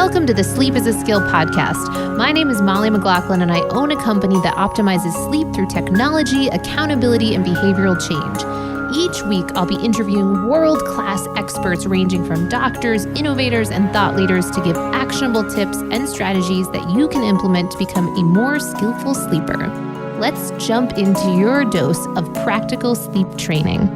Welcome to the Sleep is a Skill podcast. My name is Molly McLaughlin, and I own a company that optimizes sleep through technology, accountability, and behavioral change. Each week, I'll be interviewing world-class experts ranging from doctors, innovators, and thought leaders to give actionable tips and strategies that you can implement to become a more skillful sleeper. Let's jump into your dose of practical sleep training.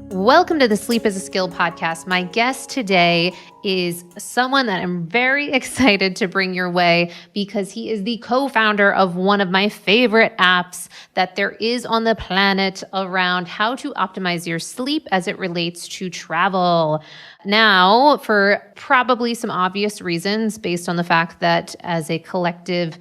Welcome to the Sleep is a Skill podcast. My guest today is someone that I'm very excited to bring your way because he is the co-founder of one of my favorite apps that there is on the planet around how to optimize your sleep as it relates to travel. Now, for probably some obvious reasons based on the fact that as a collective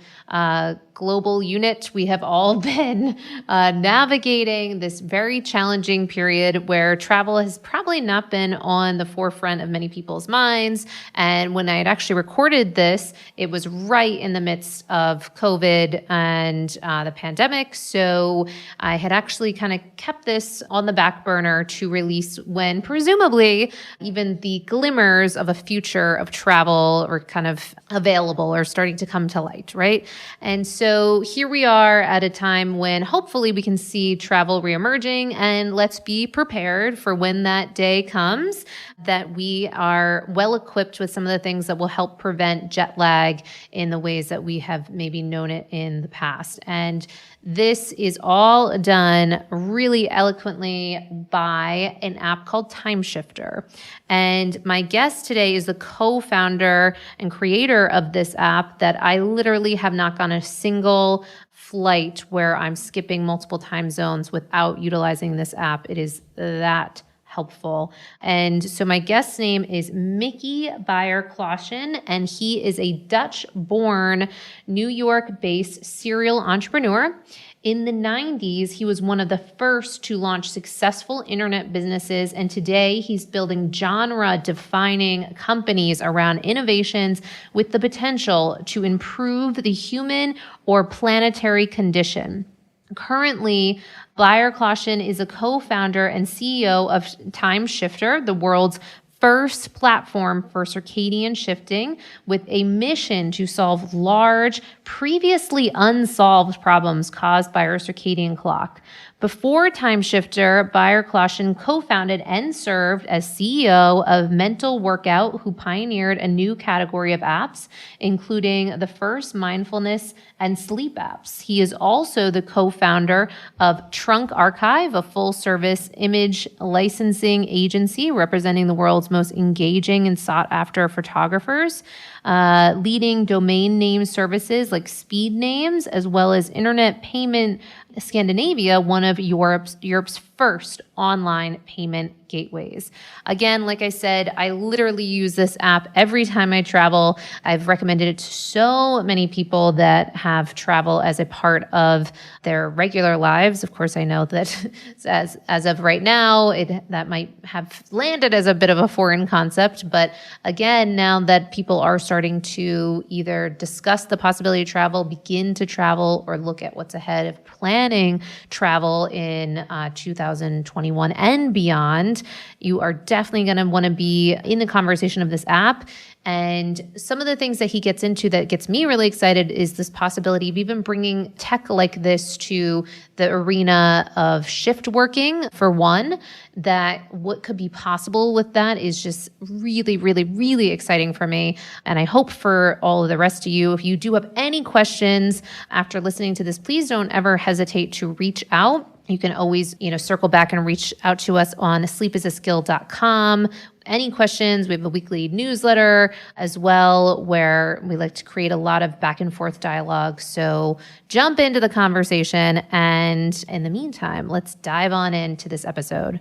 global unit, we have all been navigating this very challenging period where travel has probably not been on the forefront of many people's minds. And when I had actually recorded this, it was right in the midst of COVID and the pandemic. So I had actually kind of kept this on the back burner to release when presumably even the glimmers of a future of travel are kind of available or starting to come to light, right? And so here we are at a time when hopefully we can see travel reemerging, and let's be prepared for when that day comes that we are well equipped with some of the things that will help prevent jet lag in the ways that we have maybe known it in the past. And this is all done really eloquently by an app called Timeshifter. And my guest today is the co-founder and creator of this app that I literally have not gone a single flight where I'm skipping multiple time zones without utilizing this app. It is that helpful. And so my guest's name is Mickey Beyer-Clausen, and he is a Dutch-born, New York-based serial entrepreneur. In the 90s, he was one of the first to launch successful internet businesses, and today he's building genre-defining companies around innovations with the potential to improve the human or planetary condition. Currently, Beyer-Clausen is a co-founder and CEO of Timeshifter, the world's first platform for circadian shifting, with a mission to solve large, previously unsolved problems caused by our circadian clock. Before Timeshifter, Beyer-Clausen co-founded and served as CEO of Mental Workout, who pioneered a new category of apps, including the first mindfulness and sleep apps. He is also the co-founder of Trunk Archive, a full-service image licensing agency representing the world's most engaging and sought-after photographers, leading domain name services like Speednames, as well as Internet Payment Scandinavia, one of Europe's first online payment gateways. Again, like I said, I literally use this app every time I travel. I've recommended it to so many people that have travel as a part of their regular lives. Of course, I know that as of right now, that might have landed as a bit of a foreign concept. But again, now that people are starting to either discuss the possibility of travel, begin to travel, or look at what's ahead of planning travel in 2021 and beyond, you are definitely going to want to be in the conversation of this app. And some of the things that he gets into that gets me really excited is this possibility of even bringing tech like this to the arena of shift working, for one. That what could be possible with that is just really, really, really exciting for me. And I hope for all of the rest of you, if you do have any questions after listening to this, please don't ever hesitate to reach out. You can always, circle back and reach out to us on sleepisaskill.com. Any questions, we have a weekly newsletter as well where we like to create a lot of back and forth dialogue. So jump into the conversation. And in the meantime, let's dive on into this episode.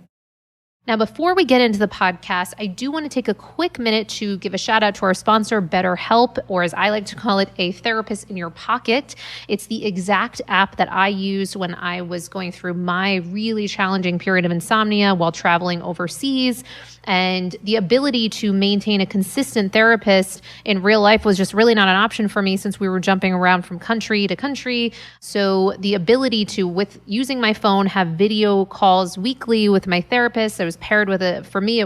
Now, before we get into the podcast, I do want to take a quick minute to give a shout out to our sponsor, BetterHelp, or as I like to call it, a therapist in your pocket. It's the exact app that I used when I was going through my really challenging period of insomnia while traveling overseas. And the ability to maintain a consistent therapist in real life was just really not an option for me since we were jumping around from country to country. So the ability to, with using my phone, have video calls weekly with my therapist. I was was paired with for me,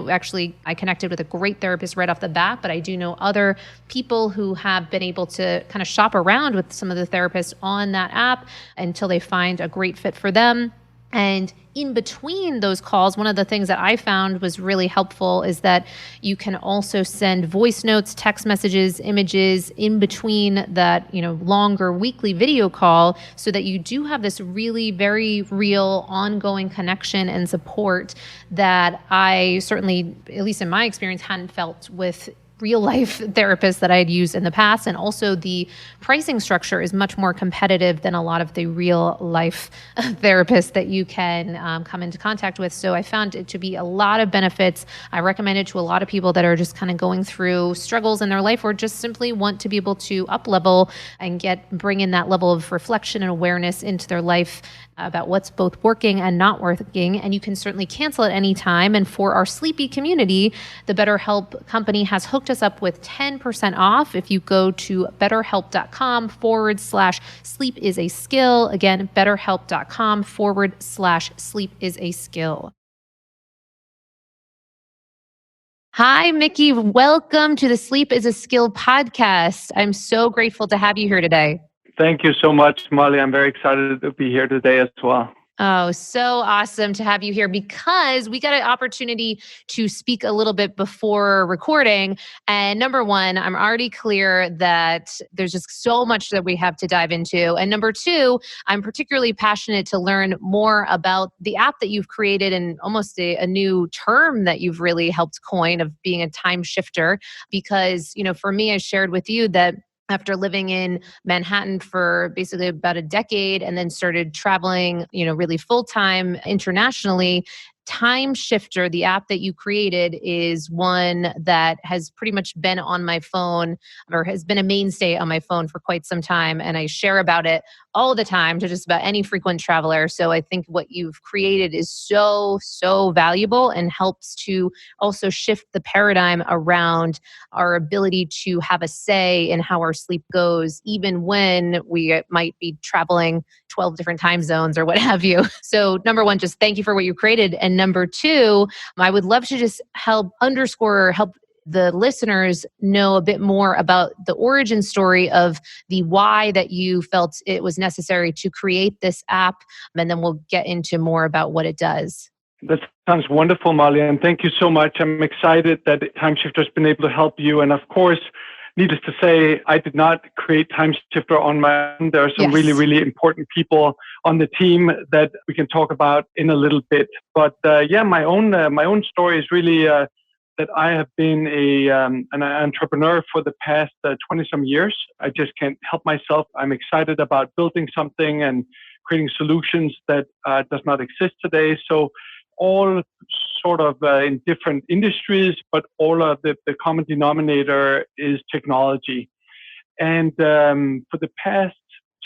I connected with a great therapist right off the bat, but I do know other people who have been able to kind of shop around with some of the therapists on that app until they find a great fit for them. And in between those calls, one of the things that I found was really helpful is that you can also send voice notes, text messages, images in between that, longer weekly video call, so that you do have this really very real ongoing connection and support that I certainly, at least in my experience, hadn't felt with real life therapists that I had used in the past. And also the pricing structure is much more competitive than a lot of the real life therapists that you can come into contact with. So I found it to be a lot of benefits. I recommend it to a lot of people that are just kind of going through struggles in their life or just simply want to be able to up level and bring in that level of reflection and awareness into their life about what's both working and not working. And you can certainly cancel at any time. And for our sleepy community, the BetterHelp company has hooked us up with 10% off if you go to betterhelp.com/sleep is a skill. Again, betterhelp.com/sleep is a skill. Hi, Mickey. Welcome to the Sleep is a Skill podcast. I'm so grateful to have you here today. Thank you so much, Molly. I'm very excited to be here today as well. Oh, so awesome to have you here because we got an opportunity to speak a little bit before recording. And number one, I'm already clear that there's just so much that we have to dive into. And number two, I'm particularly passionate to learn more about the app that you've created and almost a new term that you've really helped coin of being a time shifter. Because, for me, I shared with you that after living in Manhattan for basically about a decade and then started traveling, really full-time internationally, Timeshifter, the app that you created, is one that has pretty much been on my phone or has been a mainstay on my phone for quite some time. And I share about it all the time to just about any frequent traveler. So I think what you've created is so, so valuable and helps to also shift the paradigm around our ability to have a say in how our sleep goes, even when we might be traveling 12 different time zones or what have you. So number one, just thank you for what you created. And number two, I would love to just help the listeners know a bit more about the origin story of the why that you felt it was necessary to create this app. And then we'll get into more about what it does. That sounds wonderful, Molly. And thank you so much. I'm excited that Timeshifter has been able to help you. And of course, needless to say, I did not create Timeshifter on my own. There are some really, really important people on the team that we can talk about in a little bit. But my own story is really that I have been an entrepreneur for the past 20-some years. I just can't help myself. I'm excited about building something and creating solutions that does not exist today. So all sort of in different industries, but all of the common denominator is technology. And for the past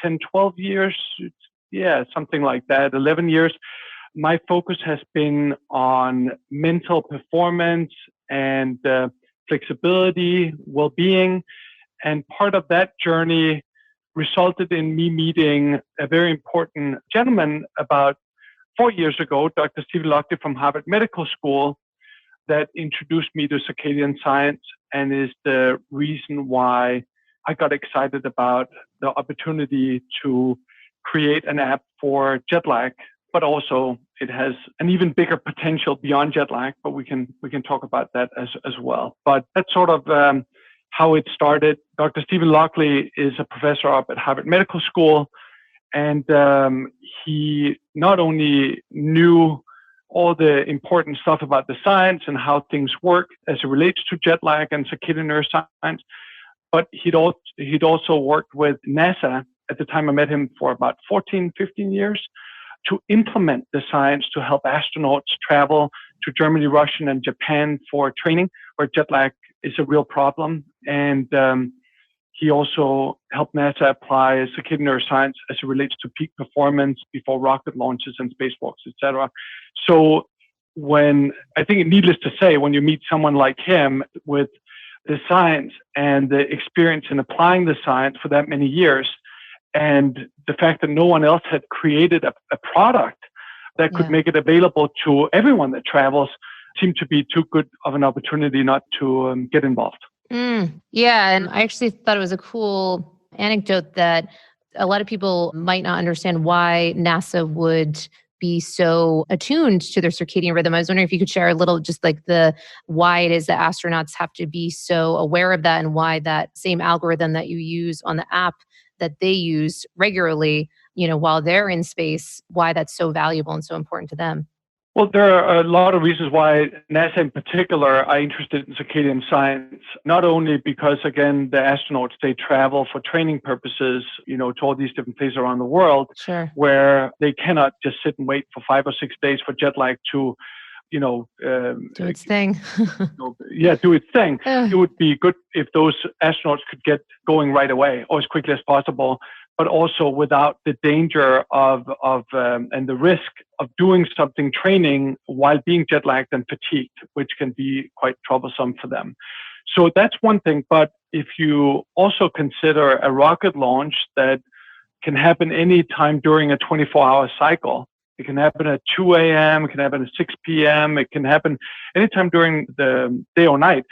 10, 12 years, something like that, 11 years, my focus has been on mental performance and flexibility, well-being. And part of that journey resulted in me meeting a very important gentleman about 4 years ago, Dr. Stephen Lockley from Harvard Medical School, that introduced me to circadian science and is the reason why I got excited about the opportunity to create an app for jet lag. But also it has an even bigger potential beyond jet lag, but we can talk about that as well. But that's sort of how it started. Dr. Stephen Lockley is a professor up at Harvard Medical School, and he not only knew all the important stuff about the science and how things work as it relates to jet lag and circadian neuroscience, but he'd also worked with NASA at the time I met him for about 14, 15 years to implement the science to help astronauts travel to Germany, Russia, and Japan for training, where jet lag is a real problem. And he also helped NASA apply circadian neuroscience as it relates to peak performance before rocket launches and spacewalks, etc. So I think needless to say, when you meet someone like him with the science and the experience in applying the science for that many years, and the fact that no one else had created a product that could make it available to everyone that travels, seemed to be too good of an opportunity not to get involved. Yeah, and I actually thought it was a cool anecdote that a lot of people might not understand why NASA would be so attuned to their circadian rhythm. I was wondering if you could share a little, just like the why it is that astronauts have to be so aware of that, and why that same algorithm that you use on the app that they use regularly, while they're in space, why that's so valuable and so important to them. Well, there are a lot of reasons why NASA in particular are interested in circadian science, not only because, again, the astronauts, they travel for training purposes, to all these different places around the world, Sure. where they cannot just sit and wait for 5 or 6 days for jet lag to, do its thing. do its thing. It would be good if those astronauts could get going right away or as quickly as possible, but also without the danger of and the risk of doing something training while being jet lagged and fatigued, which can be quite troublesome for them. So that's one thing. But if you also consider a rocket launch that can happen any time during a 24-hour cycle, it can happen at 2 a.m., it can happen at 6 p.m., it can happen anytime during the day or night.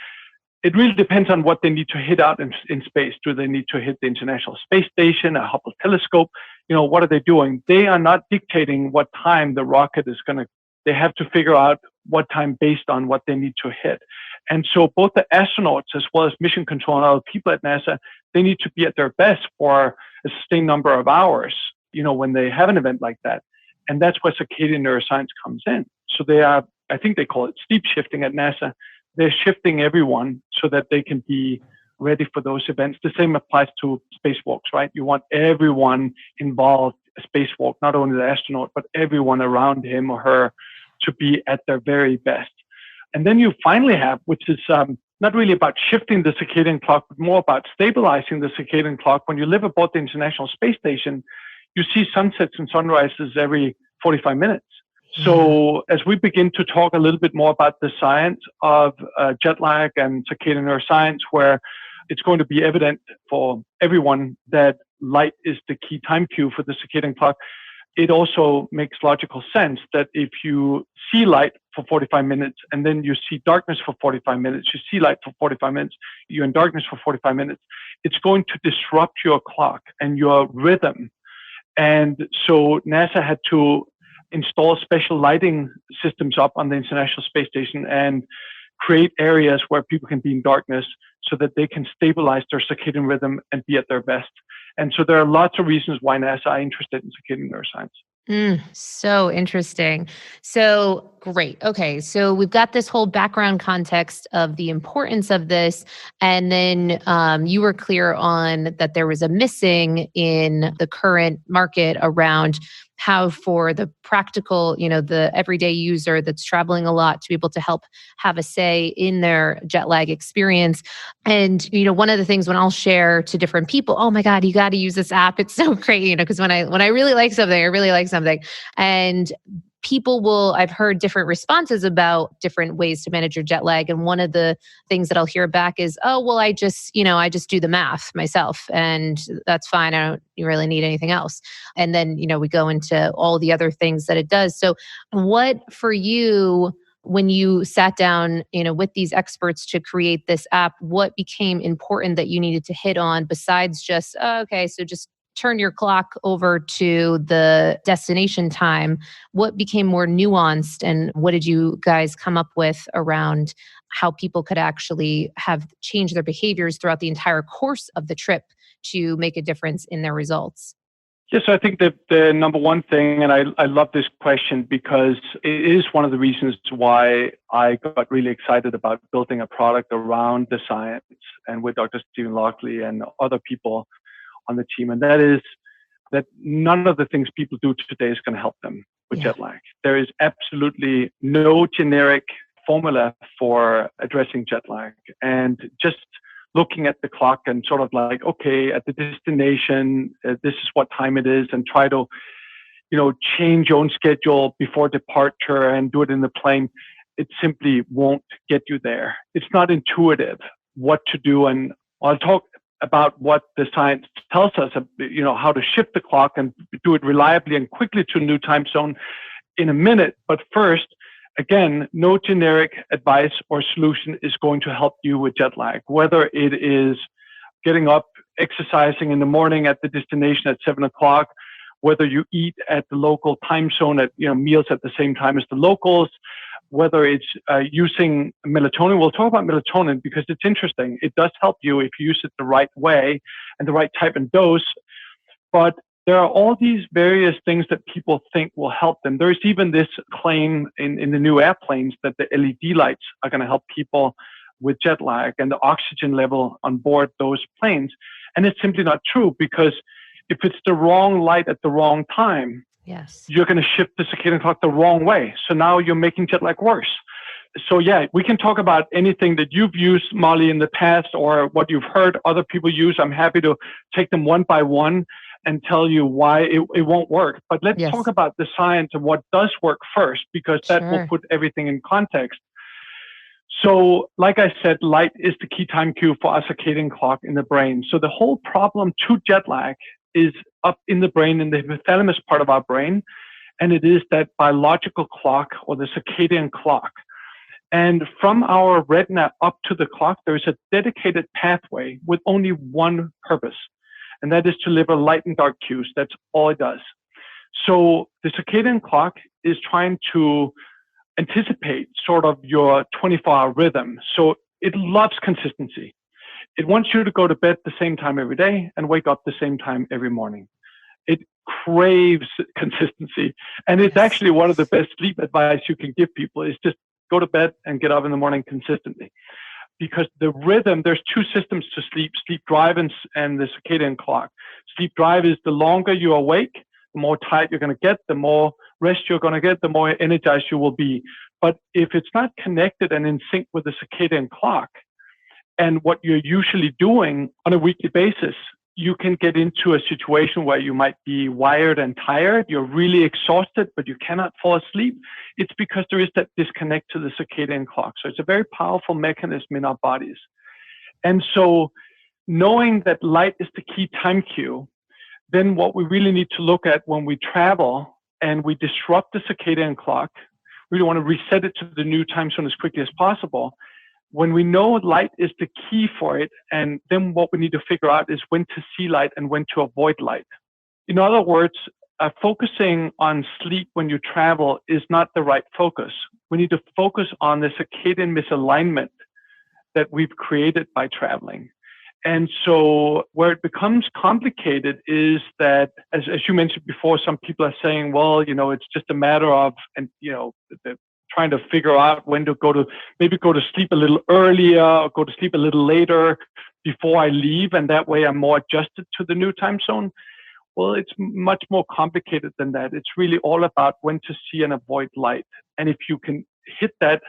It really depends on what they need to hit out in space. Do they need to hit the International Space Station, a Hubble telescope? What are they doing? They are not dictating what time the rocket is going to, they have to figure out what time based on what they need to hit. And so both the astronauts as well as mission control and other people at NASA, they need to be at their best for a sustained number of hours, when they have an event like that. And that's where circadian neuroscience comes in. So they are, I think they call it sleep shifting at NASA. They're shifting everyone so that they can be ready for those events. The same applies to spacewalks, right? You want everyone involved in a spacewalk, not only the astronaut, but everyone around him or her to be at their very best. And then you finally have, which is not really about shifting the circadian clock, but more about stabilizing the circadian clock. When you live aboard the International Space Station, you see sunsets and sunrises every 45 minutes. So as we begin to talk a little bit more about the science of jet lag and circadian neuroscience, where it's going to be evident for everyone that light is the key time cue for the circadian clock, it also makes logical sense that if you see light for 45 minutes and then you see darkness for 45 minutes, you see light for 45 minutes, you're in darkness for 45 minutes, it's going to disrupt your clock and your rhythm. And so NASA had to install special lighting systems up on the International Space Station and create areas where people can be in darkness so that they can stabilize their circadian rhythm and be at their best. And so there are lots of reasons why NASA are interested in circadian neuroscience. So interesting. So great. Okay. So we've got this whole background context of the importance of this. And then you were clear on that there was a missing in the current market around how for the practical, the everyday user that's traveling a lot to be able to help have a say in their jet lag experience. And, one of the things when I'll share to different people, oh my God, you got to use this app. It's so great, because when I really like something, I really like something. And I've heard different responses about different ways to manage your jet lag. And one of the things that I'll hear back is, oh, well, I just do the math myself and that's fine. I don't really need anything else. And then, we go into all the other things that it does. So what for you, when you sat down, with these experts to create this app, what became important that you needed to hit on besides just, so just turn your clock over to the destination time? What became more nuanced, and what did you guys come up with around how people could actually have changed their behaviors throughout the entire course of the trip to make a difference in their results? Yes, I think that the number one thing, and I love this question because it is one of the reasons why I got really excited about building a product around the science and with Dr. Stephen Lockley and other people on the team. And that is that none of the things people do today is going to help them with jet lag. There is absolutely no generic formula for addressing jet lag. And just looking at the clock and sort of like, okay, at the destination, this is what time it is, and try to, change your own schedule before departure and do it in the plane. It simply won't get you there. It's not intuitive what to do. And I'll talk about what the science tells us, how to shift the clock and do it reliably and quickly to a new time zone in a minute. But first, Again, no generic advice or solution is going to help you with jet lag, whether it is getting up, exercising in the morning at the destination at 7 o'clock, whether you eat at the local time zone at meals at the same time as the locals, whether it's using melatonin. We'll talk about melatonin because it's interesting. It does help you if you use it the right way and the right type and dose. But there are all these various things that people think will help them. There's even this claim in the new airplanes that the LED lights are going to help people with jet lag and the oxygen level on board those planes. And it's simply not true, because if it's the wrong light at the wrong time, yes, you're going to shift the circadian clock the wrong way. So now you're making jet lag worse. So yeah, we can talk about anything that you've used, Molly, in the past, or what you've heard other people use. I'm happy to take them one by one and tell you why it won't work. But let's talk about the science of what does work first, because that will put everything in context. So like I said, light is the key time cue for our circadian clock in the brain. So the whole problem to jet lag is up in the brain, in the hypothalamus part of our brain. And it is that biological clock, or the circadian clock. And from our retina up to the clock, there's a dedicated pathway with only one purpose, and that is to deliver light and dark cues. That's all it does. So the circadian clock is trying to anticipate sort of your 24-hour rhythm. So it loves consistency. It wants you to go to bed the same time every day and wake up the same time every morning. It craves consistency. And it's actually one of the best sleep advice you can give people, is just go to bed and get up in the morning consistently. Because the rhythm, there's two systems to sleep drive and the circadian clock. Sleep drive is the longer you're awake, the more tired you're going to get, the more rest you're going to get, the more energized you will be. But if it's not connected and in sync with the circadian clock and what you're usually doing on a weekly basis, you can get into a situation where you might be wired and tired. You're really exhausted, but you cannot fall asleep. It's because there is that disconnect to the circadian clock. So it's a very powerful mechanism in our bodies. And so knowing that light is the key time cue, then what we really need to look at when we travel and we disrupt the circadian clock, we really want to reset it to the new time zone as quickly as possible. When we know light is the key for it, and then what we need to figure out is when to see light and when to avoid light. In other words, focusing on sleep when you travel is not the right focus. We need to focus on the circadian misalignment that we've created by traveling. And so where it becomes complicated is that, as you mentioned before, some people are saying, well, it's just a matter of, trying to figure out when to go to sleep a little earlier or go to sleep a little later before I leave, and that way I'm more adjusted to the new time zone. Well, it's much more complicated than that. It's really all about when to see and avoid light. And if you can hit that,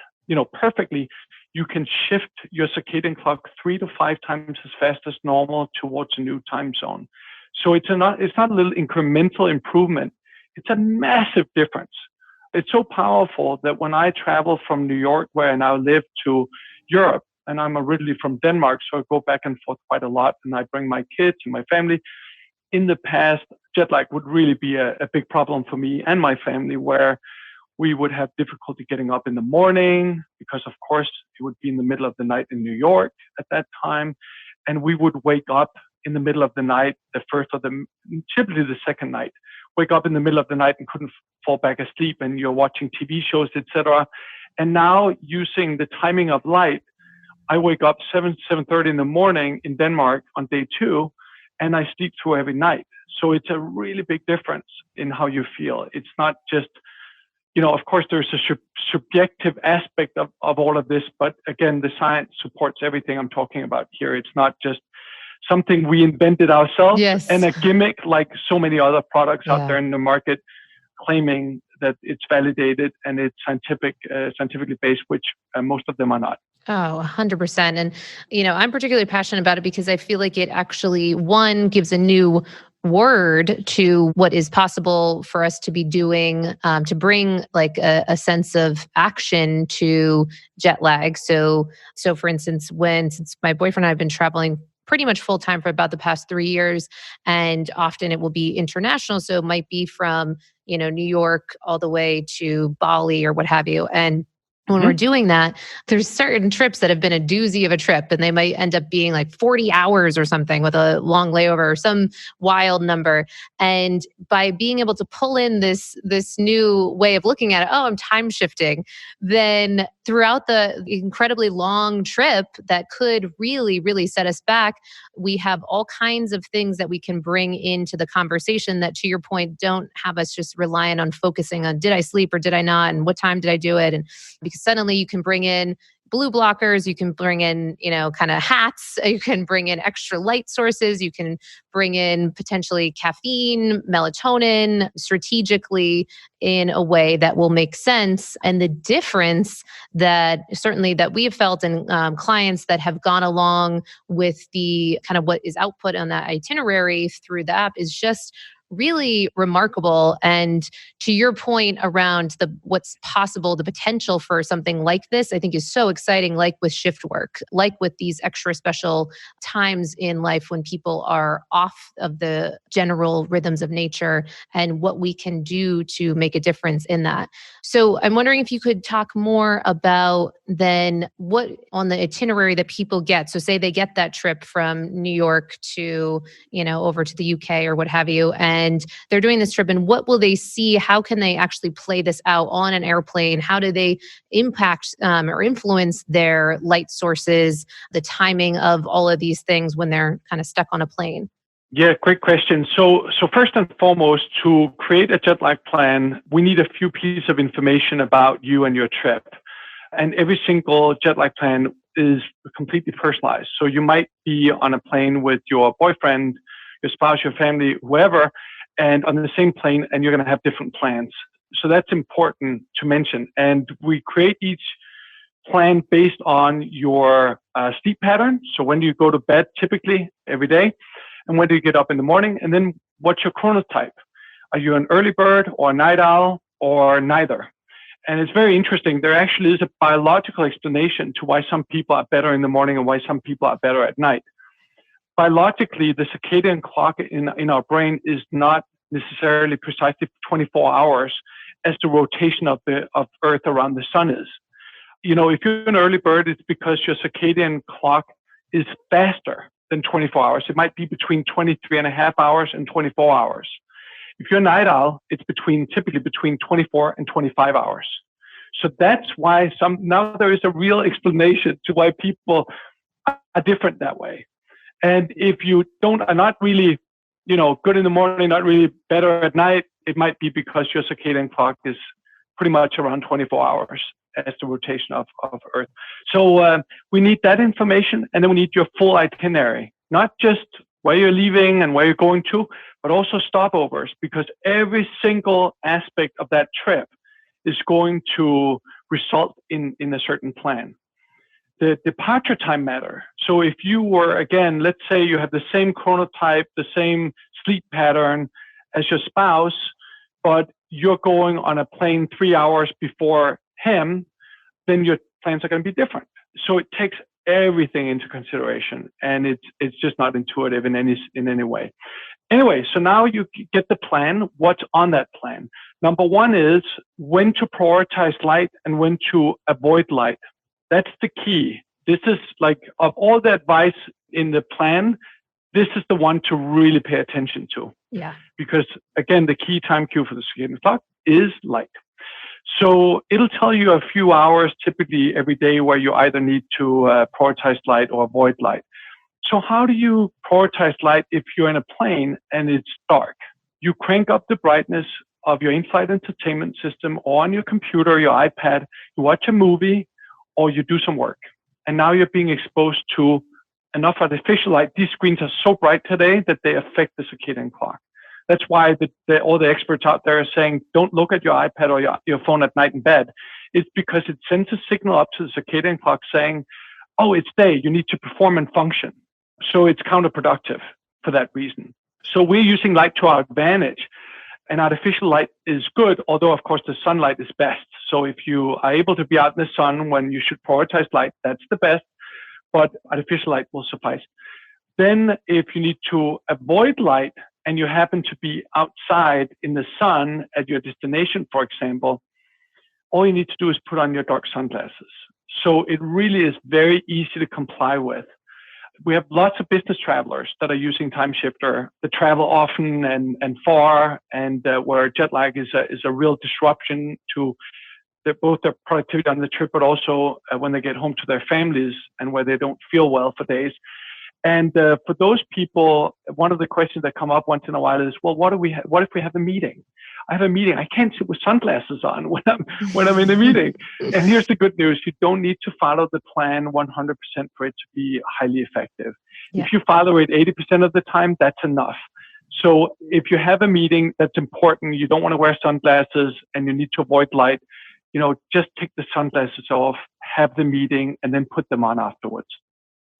perfectly, you can shift your circadian clock 3 to 5 times as fast as normal towards a new time zone. So it's not a little incremental improvement. It's a massive difference. It's so powerful that when I travel from New York, where I now live, to Europe, and I'm originally from Denmark, so I go back and forth quite a lot, and I bring my kids and my family. In the past, jet lag would really be a big problem for me and my family, where we would have difficulty getting up in the morning because, of course, it would be in the middle of the night in New York at that time. And we would wake up in the middle of the night, typically the second night, wake up in the middle of the night and couldn't fall back asleep, and you're watching TV shows, etc. And now, using the timing of light, I wake up 7:30 in the morning in Denmark on day 2, and I sleep through every night. So it's a really big difference in how you feel. It's not just, of course, there's a subjective aspect of all of this, but again, the science supports everything I'm talking about here. It's not just something we invented ourselves and a gimmick like so many other products out there in the market, claiming that it's validated and it's scientifically based, which most of them are not. Oh, 100%. And, I'm particularly passionate about it because I feel like it actually, one, gives a new word to what is possible for us to be doing, to bring like a sense of action to jet lag. So for instance, since my boyfriend and I have been traveling pretty much full time for about the past 3 years. And often it will be international. So it might be from, New York all the way to Bali or what have you. And when we're doing that, there's certain trips that have been a doozy of a trip, and they might end up being like 40 hours or something with a long layover or some wild number. And by being able to pull in this new way of looking at it, oh, I'm time shifting, then throughout the incredibly long trip that could really, really set us back, we have all kinds of things that we can bring into the conversation that, to your point, don't have us just relying on focusing on did I sleep or did I not, and what time did I do it, and because suddenly you can bring in blue blockers, you can bring in, kind of hats, you can bring in extra light sources, you can bring in potentially caffeine, melatonin strategically in a way that will make sense. And the difference that certainly that we have felt in clients that have gone along with the kind of what is output on that itinerary through the app is just really remarkable. And to your point around what's possible, the potential for something like this, I think is so exciting, like with shift work, like with these extra special times in life when people are off of the general rhythms of nature, and what we can do to make a difference in that. So I'm wondering if you could talk more about then what on the itinerary that people get. So say they get that trip from New York to, over to the UK or what have you, and they're doing this trip, and what will they see? How can they actually play this out on an airplane? How do they impact or influence their light sources, the timing of all of these things when they're kind of stuck on a plane? Yeah, great question. So first and foremost, to create a jet lag plan, we need a few pieces of information about you and your trip. And every single jet lag plan is completely personalized. So you might be on a plane with your boyfriend, your spouse, your family, whoever, and on the same plane, and you're going to have different plans. So that's important to mention. And we create each plan based on your sleep pattern. So when do you go to bed typically every day? And when do you get up in the morning? And then what's your chronotype? Are you an early bird or a night owl or neither? And it's very interesting. There actually is a biological explanation to why some people are better in the morning and why some people are better at night. Biologically, the circadian clock in our brain is not necessarily precisely 24 hours as the rotation of Earth around the sun is. If you're an early bird, it's because your circadian clock is faster than 24 hours. It might be between 23 and a half hours and 24 hours. If you're a night owl, it's typically between 24 and 25 hours. So that's why now there is a real explanation to why people are different that way. And if you are not really, good in the morning, not really better at night, it might be because your circadian clock is pretty much around 24 hours as the rotation of Earth. So we need that information, and then we need your full itinerary, not just where you're leaving and where you're going to, but also stopovers, because every single aspect of that trip is going to result in a certain plan. The departure time matter. So if you were, again, let's say you have the same chronotype, the same sleep pattern as your spouse, but you're going on a plane 3 hours before him, then your plans are going to be different. So it takes everything into consideration, and it's just not intuitive in any way. Anyway, so now you get the plan. What's on that plan? Number one is when to prioritize light and when to avoid light. That's the key. This is like, of all the advice in the plan, this is the one to really pay attention to. Yeah. Because again, the key time cue for the circadian clock is light. So it'll tell you a few hours typically every day where you either need to prioritize light or avoid light. So how do you prioritize light if you're in a plane and it's dark? You crank up the brightness of your in-flight entertainment system or on your computer, your iPad, you watch a movie or you do some work. And now you're being exposed to enough artificial light. These screens are so bright today that they affect the circadian clock. That's why all the experts out there are saying, don't look at your iPad or your phone at night in bed. It's because it sends a signal up to the circadian clock saying, oh, it's day, you need to perform and function. So it's counterproductive for that reason. So we're using light to our advantage. And artificial light is good, although, of course, the sunlight is best. So if you are able to be out in the sun when you should prioritize light, that's the best. But artificial light will suffice. Then if you need to avoid light and you happen to be outside in the sun at your destination, for example, all you need to do is put on your dark sunglasses. So it really is very easy to comply with. We have lots of business travelers that are using Timeshifter that travel often and far, and where jet lag is a real disruption to both their productivity on the trip, but also when they get home to their families and where they don't feel well for days. And for those people, one of the questions that come up once in a while is, well, what if we have a meeting? I have a meeting. I can't sit with sunglasses on when I'm in a meeting. And here's the good news. You don't need to follow the plan 100% for it to be highly effective. Yeah. If you follow it 80% of the time, that's enough. So if you have a meeting that's important, you don't want to wear sunglasses and you need to avoid light, just take the sunglasses off, have the meeting, and then put them on afterwards.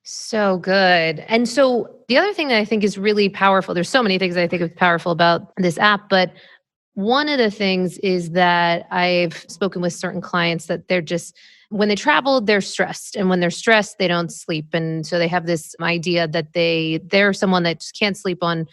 So good. And so the other thing that I think is really powerful, there's so many things I think is powerful about this app, but one of the things is that I've spoken with certain clients that they're just, when they travel, they're stressed. And when they're stressed, they don't sleep. And so they have this idea that they're someone that just can't sleep on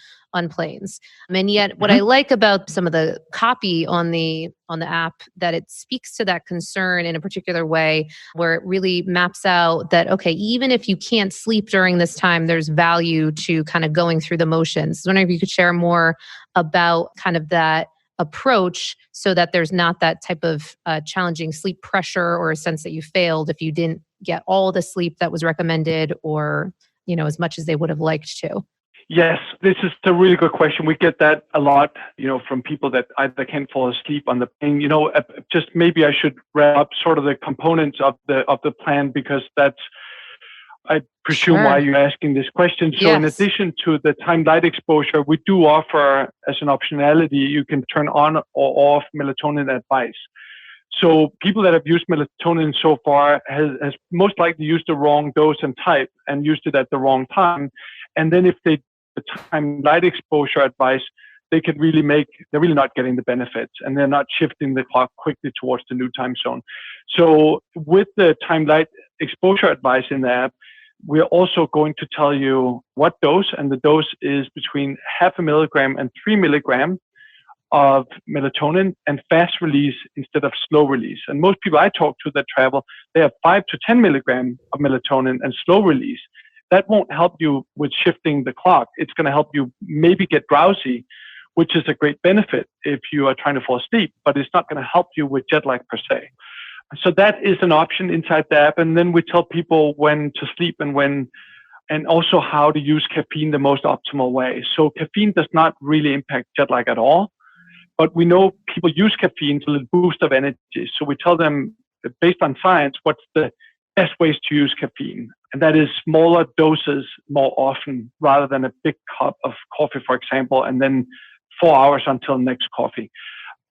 planes. And yet what I like about some of the copy on the app, that it speaks to that concern in a particular way, where it really maps out that, okay, even if you can't sleep during this time, there's value to kind of going through the motions. I was wondering if you could share more about kind of that approach so that there's not that type of challenging sleep pressure or a sense that you failed if you didn't get all the sleep that was recommended or, as much as they would have liked to. Yes, this is a really good question. We get that a lot, from people that either can't fall asleep on the plane. Just maybe I should wrap up sort of the components of the plan, because that's, I presume, why you're asking this question. So in addition to the time light exposure, we do offer as an optionality, you can turn on or off melatonin advice. So people that have used melatonin so far has most likely used the wrong dose and type and used it at the wrong time. And then if they the time light exposure advice, they're really not getting the benefits, and they're not shifting the clock quickly towards the new time zone. So with the time light exposure advice in the app, we're also going to tell you what dose, and the dose is between 0.5 milligram and 3 milligram of melatonin, and fast release instead of slow release. And most people I talk to that travel, they have 5 to 10 milligram of melatonin and slow release. That won't help you with shifting the clock. It's going to help you maybe get drowsy, which is a great benefit if you are trying to fall asleep, but it's not going to help you with jet lag per se. So that is an option inside the app. And then we tell people when to sleep and also how to use caffeine the most optimal way. So caffeine does not really impact jet lag at all, but we know people use caffeine to a boost of energy. So we tell them, based on science, what's the best ways to use caffeine. And that is smaller doses more often, rather than a big cup of coffee, for example, and then 4 hours until next coffee.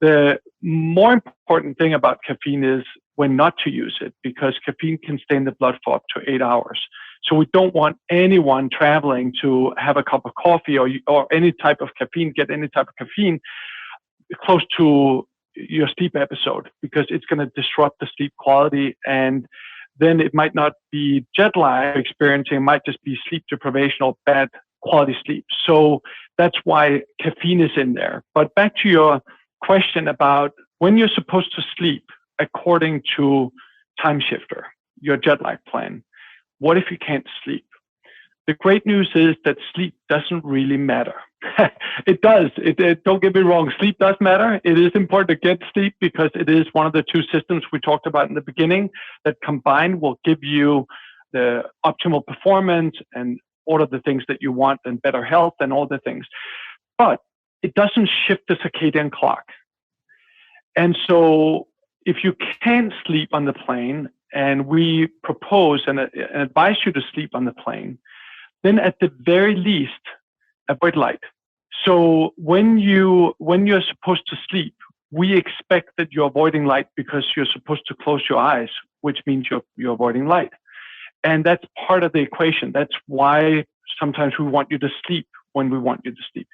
The more important thing about caffeine is when not to use it, because caffeine can stay in the blood for up to 8 hours. So we don't want anyone traveling to have a cup of coffee or any type of caffeine, get any type of caffeine close to your sleep episode, because it's going to disrupt the sleep quality, and then it might not be jet lag experiencing, it might just be sleep deprivation or bad quality sleep. So that's why caffeine is in there. But back to your question about when you're supposed to sleep according to Timeshifter, your jet lag plan. What if you can't sleep? The great news is that sleep doesn't really matter. It does. Don't get me wrong. Sleep does matter. It is important to get sleep, because it is one of the two systems we talked about in the beginning that combined will give you the optimal performance and all of the things that you want, and better health and all the things. But it doesn't shift the circadian clock. And so if you can't sleep on the plane, and we propose and advise you to sleep on the plane, then at the very least, avoid light. So when you're supposed to sleep, we expect that you're avoiding light because you're supposed to close your eyes, which means you're avoiding light. And that's part of the equation. That's why sometimes we want you to sleep when we want you to sleep.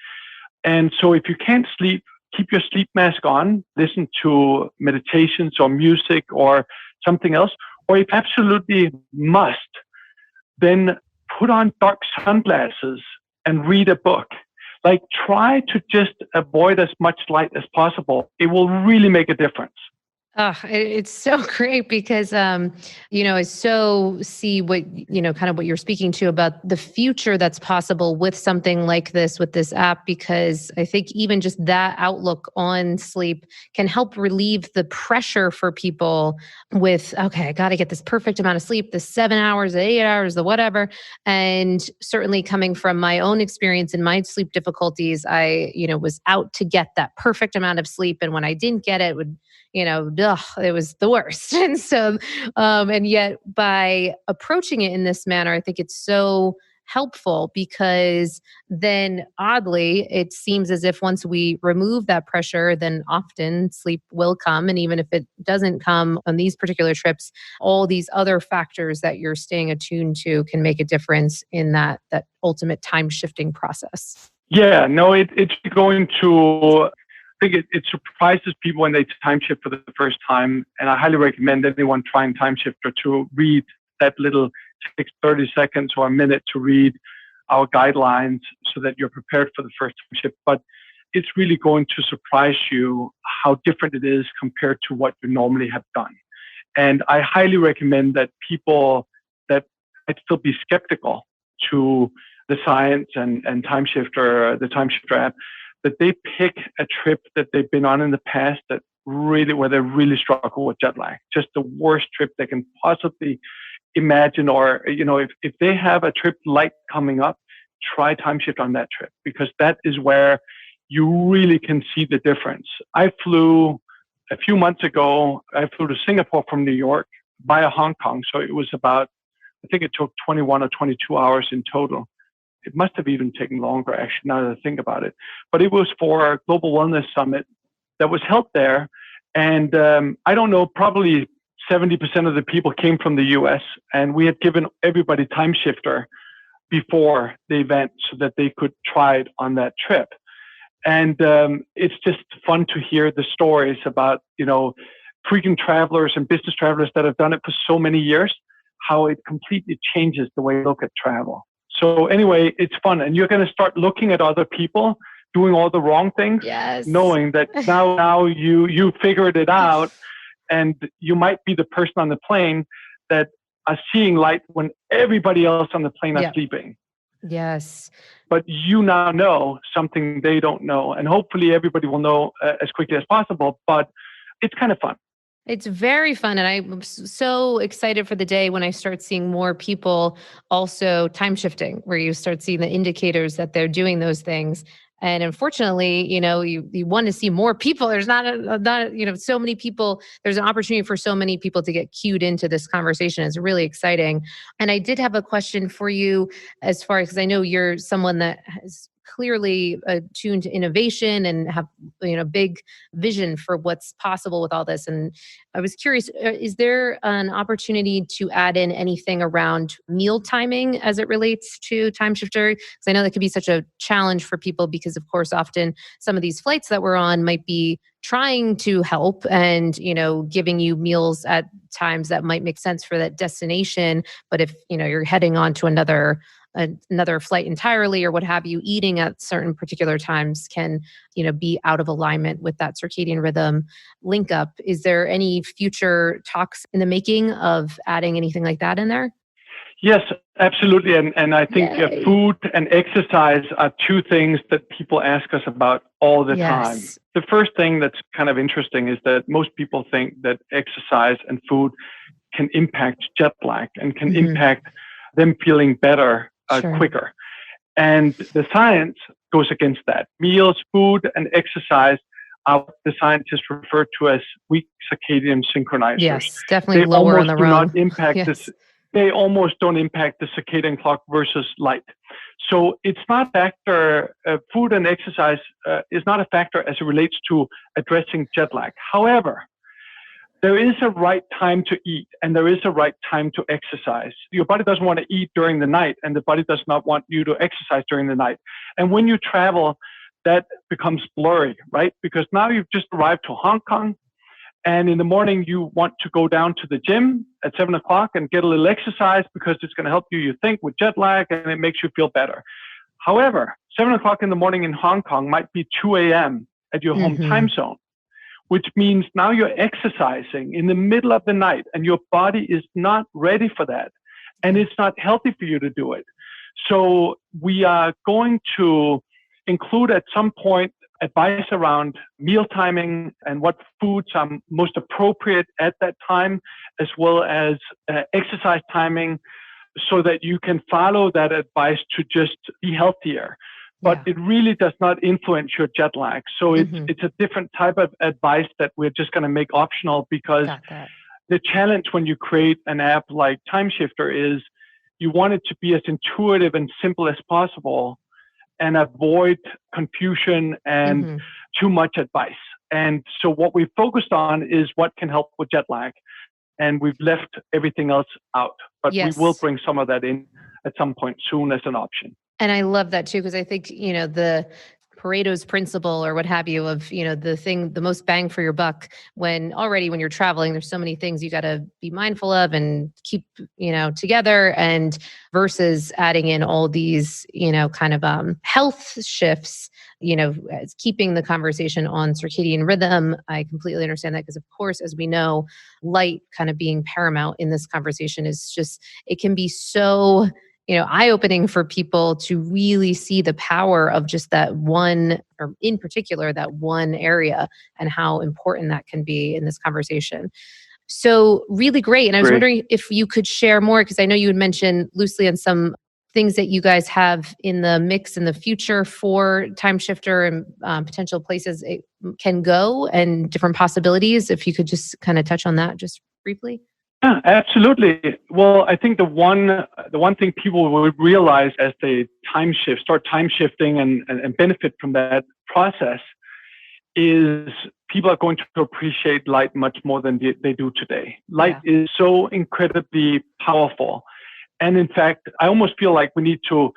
And so if you can't sleep, keep your sleep mask on, listen to meditations or music or something else, or if absolutely must, then put on dark sunglasses and read a book. Like, try to just avoid as much light as possible. It will really make a difference. It's so great because, I so see what, kind of what you're speaking to about the future that's possible with something like this, with this app, because I think even just that outlook on sleep can help relieve the pressure for people with, okay, I got to get this perfect amount of sleep, the 7 hours, the 8 hours, the whatever. And certainly coming from my own experience in my sleep difficulties, I, was out to get that perfect amount of sleep. And when I didn't get it, it was the worst. And so, and yet by approaching it in this manner, I think it's so helpful because then oddly, it seems as if once we remove that pressure, then often sleep will come. And even if it doesn't come on these particular trips, all these other factors that you're staying attuned to can make a difference in that ultimate time shifting process. Yeah, no, it's going to, I think it surprises people when they time shift for the first time. And I highly recommend anyone trying Timeshifter to read that little, takes 30 seconds or a minute to read our guidelines so that you're prepared for the first time shift. But it's really going to surprise you how different it is compared to what you normally have done. And I highly recommend that people that might still be skeptical to the science and Timeshifter, the Timeshifter app, that they pick a trip that they've been on in the past where they really struggle with jet lag, just the worst trip they can possibly imagine. Or, if they have a trip like coming up, try Timeshift on that trip, because that is where you really can see the difference. I flew a few months ago, I flew to Singapore from New York via Hong Kong. So it was about, I think it took 21 or 22 hours in total. It must have even taken longer, actually, now that I think about it. But it was for a Global Wellness Summit that was held there. And I don't know, probably 70% of the people came from the US. And we had given everybody Timeshifter before the event so that they could try it on that trip. And it's just fun to hear the stories about, frequent travelers and business travelers that have done it for so many years, how it completely changes the way you look at travel. So anyway, it's fun. And you're going to start looking at other people doing all the wrong things, yes, knowing that now you figured it out, and you might be the person on the plane that are seeing light when everybody else on the plane are sleeping. Yes. But you now know something they don't know. And hopefully everybody will know as quickly as possible. But it's kind of fun. It's very fun. And I'm so excited for the day when I start seeing more people also time shifting, where you start seeing the indicators that they're doing those things. And unfortunately, you want to see more people. There's not so many people. There's an opportunity for so many people to get cued into this conversation. It's really exciting. And I did have a question for you as far as, because I know you're someone that has clearly attuned to innovation and have big vision for what's possible with all this. And I was curious, is there an opportunity to add in anything around meal timing as it relates to Timeshifter? Because I know that could be such a challenge for people because, of course, often some of these flights that we're on might be trying to help and, giving you meals at times that might make sense for that destination. But if, you're heading on to another flight entirely or what have you, eating at certain particular times can, be out of alignment with that circadian rhythm link up. Is there any future talks in the making of adding anything like that in there? Yes, absolutely. And I think food and exercise are two things that people ask us about all the time. The first thing that's kind of interesting is that most people think that exercise and food can impact jet lag and can impact them feeling better quicker. And the science goes against that. Meals, food, and exercise are what the scientists refer to as weak circadian synchronizers. Yes, definitely lower on the rung. They almost don't impact the circadian clock versus light. So it's not a factor, food and exercise is not a factor as it relates to addressing jet lag. However, there is a right time to eat and there is a right time to exercise. Your body doesn't want to eat during the night and the body does not want you to exercise during the night. And when you travel, that becomes blurry, right? Because now you've just arrived to Hong Kong And in the morning, you want to go down to the gym at 7 o'clock and get a little exercise because it's going to help you think, with jet lag, and it makes you feel better. However, 7 o'clock in the morning in Hong Kong might be 2 a.m. at your home time zone, which means now you're exercising in the middle of the night and your body is not ready for that. And it's not healthy for you to do it. So we are going to include at some point advice around meal timing and what foods are most appropriate at that time, as well as exercise timing, so that you can follow that advice to just be healthier. But it really does not influence your jet lag. So it's a different type of advice that we're just going to make optional, because the challenge when you create an app like Timeshifter is you want it to be as intuitive and simple as possible and avoid confusion and too much advice. And so what we focused on is what can help with jet lag. And we've left everything else out. But we will bring some of that in at some point soon as an option. And I love that too, because I think, the Pareto's principle or what have you of, the most bang for your buck when you're traveling, there's so many things you got to be mindful of and keep, together, and versus adding in all these, health shifts, as keeping the conversation on circadian rhythm. I completely understand that because, of course, as we know, light kind of being paramount in this conversation is just, it can be so eye-opening for people to really see the power of just that one, or in particular, that one area, and how important that can be in this conversation. So really great. And I was wondering if you could share more, because I know you had mentioned loosely on some things that you guys have in the mix in the future for Timeshifter and potential places it can go and different possibilities. If you could just kind of touch on that just briefly. Yeah, absolutely. Well, I think the one thing people will realize as they start time shifting and benefit from that process is people are going to appreciate light much more than they do today. Light is so incredibly powerful. And in fact, I almost feel like we need to,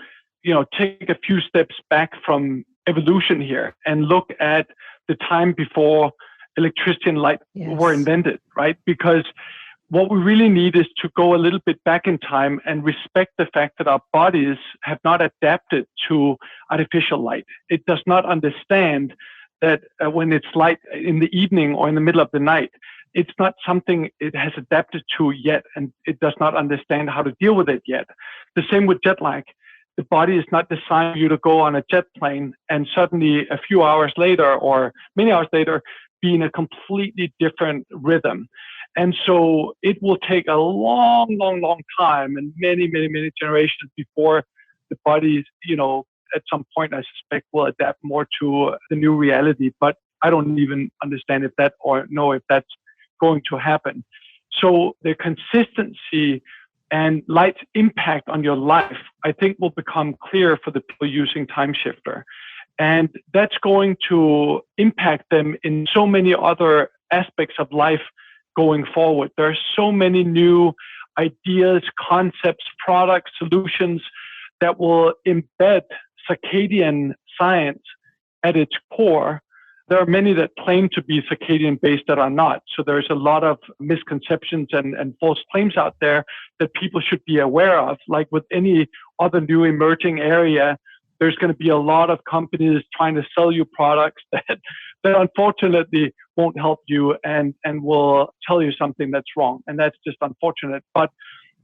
take a few steps back from evolution here and look at the time before electricity and light were invented, right? Because what we really need is to go a little bit back in time and respect the fact that our bodies have not adapted to artificial light. It does not understand that when it's light in the evening or in the middle of the night, it's not something it has adapted to yet, and it does not understand how to deal with it yet. The same with jet lag. The body is not designed for you to go on a jet plane and suddenly a few hours later or many hours later be in a completely different rhythm. And so it will take a long, long, long time and many, many, many generations before the bodies, at some point, I suspect, will adapt more to the new reality. But I don't even understand if that or know if that's going to happen. So the consistency and light's impact on your life, I think, will become clear for the people using Timeshifter. And that's going to impact them in so many other aspects of life going forward. There are so many new ideas, concepts, products, solutions that will embed circadian science at its core. There are many that claim to be circadian based that are not. So there's a lot of misconceptions and false claims out there that people should be aware of. Like with any other new emerging area, there's going to be a lot of companies trying to sell you products that unfortunately won't help you and will tell you something that's wrong. And that's just unfortunate. But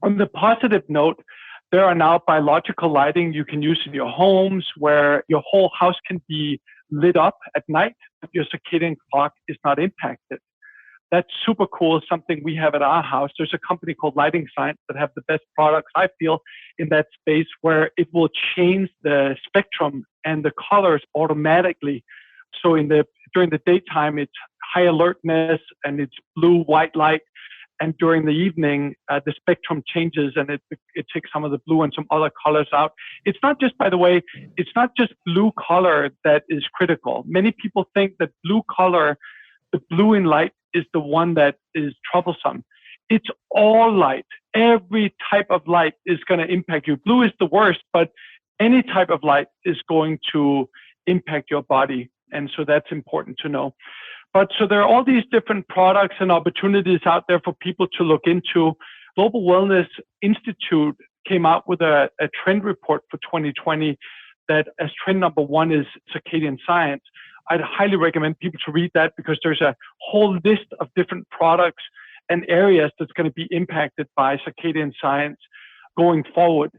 on the positive note, there are now biological lighting you can use in your homes where your whole house can be lit up at night, but your circadian clock is not impacted. That's super cool. Something we have at our house. There's a company called Lighting Science that have the best products, I feel, in that space, where it will change the spectrum and the colors automatically. So during the daytime, it's high alertness and it's blue-white light. And during the evening, the spectrum changes and it takes some of the blue and some other colors out. It's not just, by the way, it's not just blue color that is critical. Many people think that blue color, the blue in light, is the one that is troublesome. It's all light. Every type of light is going to impact you. Blue is the worst, but any type of light is going to impact your body. And so that's important to know. But so there are all these different products and opportunities out there for people to look into. Global Wellness Institute came out with a trend report for 2020 that as trend number 1 is circadian science. I'd highly recommend people to read that because there's a whole list of different products and areas that's going to be impacted by circadian science going forward.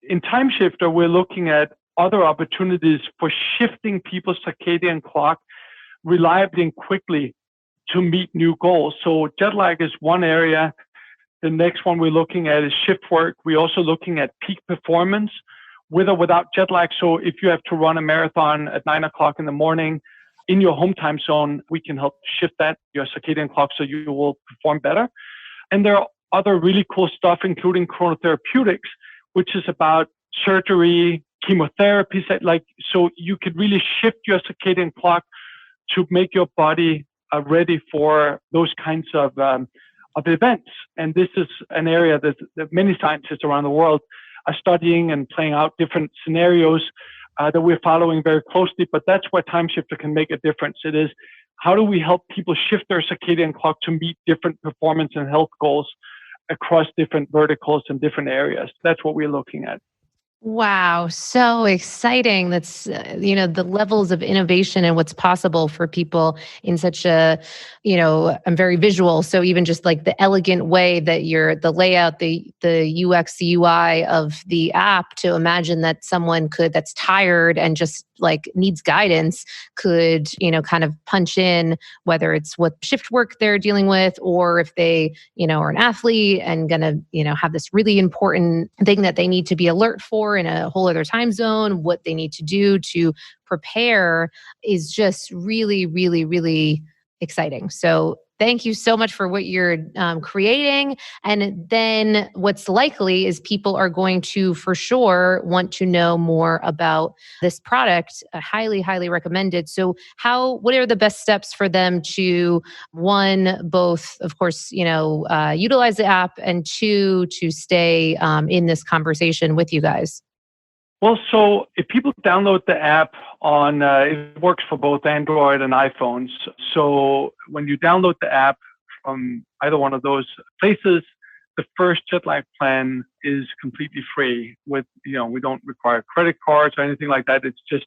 In Timeshifter, we're looking at other opportunities for shifting people's circadian clock reliably and quickly to meet new goals. So jet lag is one area. The next one we're looking at is shift work. We're also looking at peak performance with or without jet lag. So if you have to run a marathon at 9 o'clock in the morning in your home time zone, we can help shift that, your circadian clock, so you will perform better. And there are other really cool stuff, including chronotherapeutics, which is about surgery, chemotherapy, so you could really shift your circadian clock to make your body ready for those kinds of events. And this is an area that many scientists around the world are studying and playing out different scenarios that we're following very closely. But that's where Timeshifter can make a difference. It is, how do we help people shift their circadian clock to meet different performance and health goals across different verticals and different areas? That's what we're looking at. Wow, so exciting. That's, the levels of innovation and what's possible for people in such a, I'm very visual. So even just like the elegant way that the layout, the UX, the UI of the app, to imagine that someone that's tired and just like needs guidance could, kind of punch in, whether it's what shift work they're dealing with, or if they, are an athlete and gonna, have this really important thing that they need to be alert for in a whole other time zone, what they need to do to prepare is just really, really, really exciting. So thank you so much for what you're creating. And then what's likely is people are going to, for sure, want to know more about this product. Highly, highly recommended. So what are the best steps for them to, one, both, of course, utilize the app, and two, to stay in this conversation with you guys? Well, so if people download the app it works for both Android and iPhones. So when you download the app from either one of those places, the first jet lag plan is completely free. We don't require credit cards or anything like that. It's just,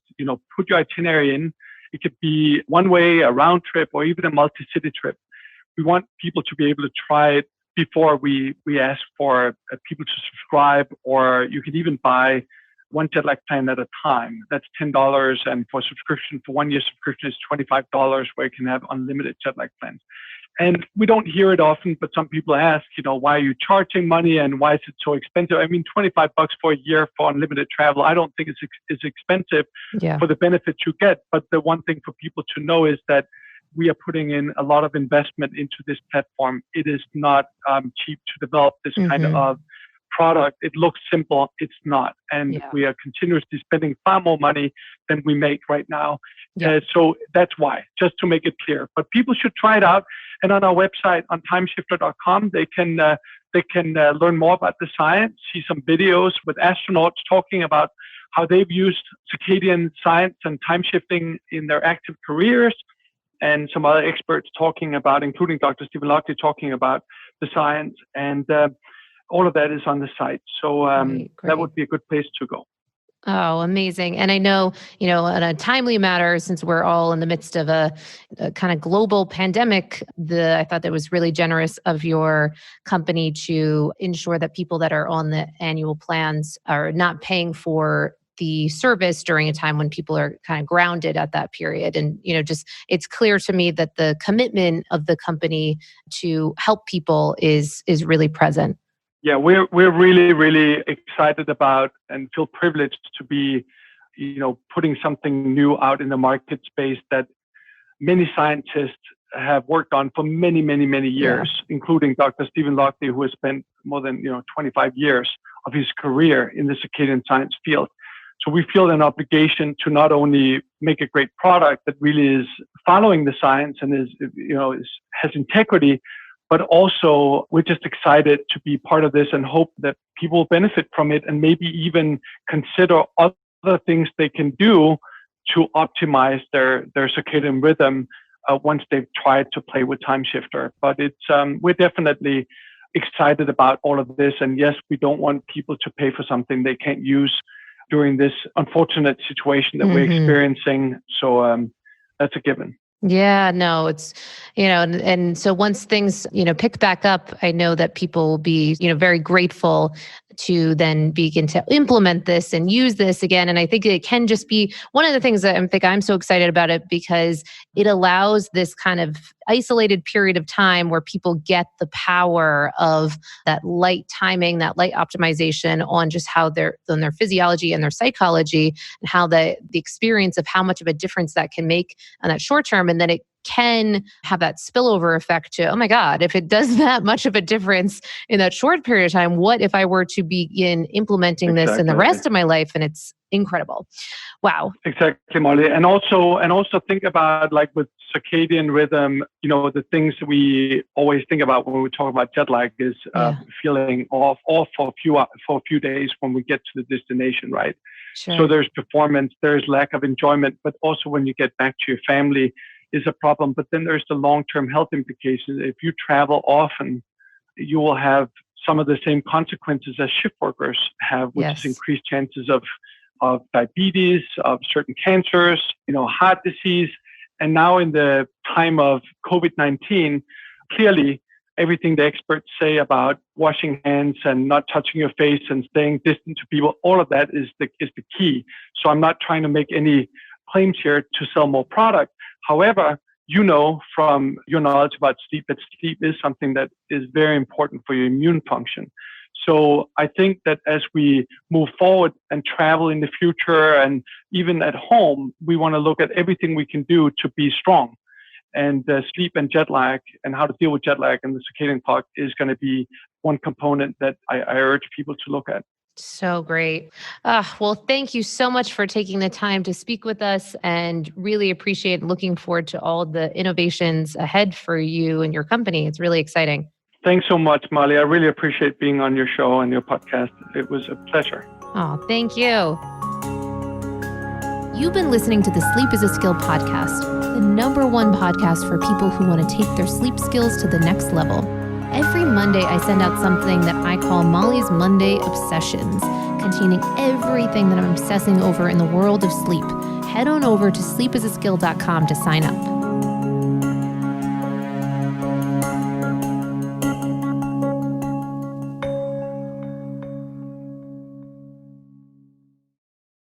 put your itinerary in. It could be one way, a round trip, or even a multi-city trip. We want people to be able to try it before we ask for people to subscribe, or you could even buy one jet lag plan at a time. That's $10. And for subscription, for 1 year subscription is $25, where you can have unlimited jet lag plans. And we don't hear it often, but some people ask, why are you charging money and why is it so expensive? I mean, $25 for a year for unlimited travel, I don't think it's expensive for the benefits you get. But the one thing for people to know is that we are putting in a lot of investment into this platform. It is not cheap to develop this kind of product. It looks simple. It's not. And we are continuously spending far more money than we make right now. So that's why, just to make it clear. But people should try it out. And on our website, on timeshifter.com, they can learn more about the science, see some videos with astronauts talking about how they've used circadian science and time shifting in their active careers, and some other experts talking about, including Dr. Stephen Lockley, talking about the science. And all of that is on the site. So great. That would be a good place to go. Oh, amazing. And I know, on a timely matter, since we're all in the midst of a kind of global pandemic, I thought that was really generous of your company to ensure that people that are on the annual plans are not paying for the service during a time when people are kind of grounded at that period. And, it's clear to me that the commitment of the company to help people is really present. Yeah, we're really, really excited about and feel privileged to be, putting something new out in the market space that many scientists have worked on for many, many, many years, including Dr. Stephen Lockley, who has spent more than 25 years of his career in the circadian science field. So we feel an obligation to not only make a great product that really is following the science and has integrity, but also we're just excited to be part of this and hope that people benefit from it and maybe even consider other things they can do to optimize their circadian rhythm once they've tried to play with Timeshifter. But we're definitely excited about all of this. And yes, we don't want people to pay for something they can't use during this unfortunate situation that we're experiencing. So that's a given. Yeah, no, it's, and so once things, pick back up, I know that people will be, very grateful to then begin to implement this and use this again. And I think it can just be one of the things that I'm so excited about it, because it allows this kind of isolated period of time where people get the power of that light timing, that light optimization on just how on their physiology and their psychology, and how the experience of how much of a difference that can make on that short term. And then it can have that spillover effect to, oh my God, if it does that much of a difference in that short period of time, what if I were to begin implementing this in the rest of my life? And it's incredible. Wow. Exactly, Molly. And also think about, like, with circadian rhythm, the things we always think about when we talk about jet lag is feeling off for a few days when we get to the destination, right? Sure. So there's performance, there's lack of enjoyment, but also when you get back to your family is a problem. But then there's the long-term health implications. If you travel often, you will have some of the same consequences as shift workers have, which is increased chances of diabetes, of certain cancers, heart disease. And now in the time of COVID-19, clearly everything the experts say about washing hands and not touching your face and staying distant to people, all of that is the key. So I'm not trying to make any claims here to sell more product. However, from your knowledge about sleep, that sleep is something that is very important for your immune function. So I think that as we move forward and travel in the future, and even at home, we want to look at everything we can do to be strong. And sleep and jet lag, and how to deal with jet lag and the circadian clock, is going to be one component that I urge people to look at. So great. Well, thank you so much for taking the time to speak with us, and really appreciate and looking forward to all the innovations ahead for you and your company. It's really exciting. Thanks so much, Molly. I really appreciate being on your show and your podcast. It was a pleasure. Oh, thank you. You've been listening to the Sleep is a Skill podcast, the #1 podcast for people who want to take their sleep skills to the next level. Every Monday, I send out something that I call Molly's Monday Obsessions, containing everything that I'm obsessing over in the world of sleep. Head on over to sleepisaskill.com to sign up.